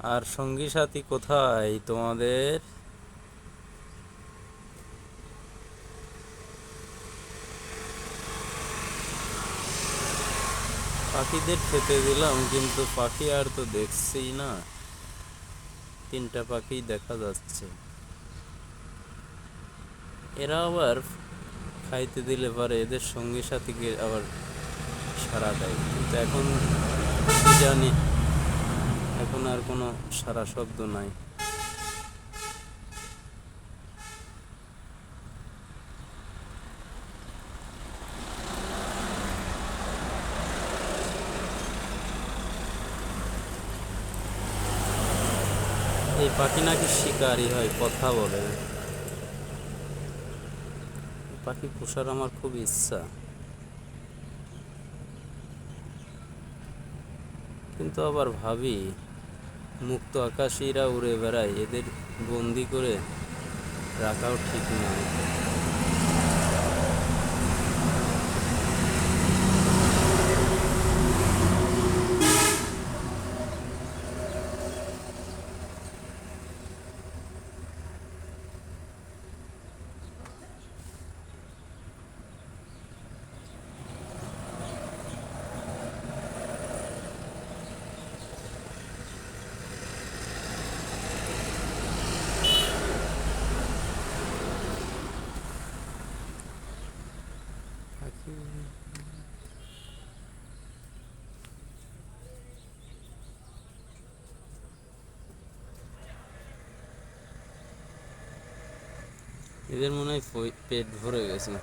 আর সঙ্গী সাথী কোথায় তোমাদের? পাখিদের খেতে দিলাম, কিন্তু পাখি আর তো দেখছেই না। তিনটা পাখি দেখা যাচ্ছে। এরা আবার খাইতে দিলে পরে এদের সঙ্গী সাথীকে আবার সাড়া দেয়, কিন্তু এখন কি জানি, এখন আর কোনো সাড়া শব্দ নাই। এই পাখি নাকি শিকারী হয়, কথা বলে। পাখি পোষার আমার খুব ইচ্ছা, কিন্তু আবার ভাবি মুক্ত আকাশীরা উড়ে বেড়ায়, এদের বন্দি করে রাখাও ঠিক নয়। পাখি এদের মনে হয় পেট ভরে গেছে।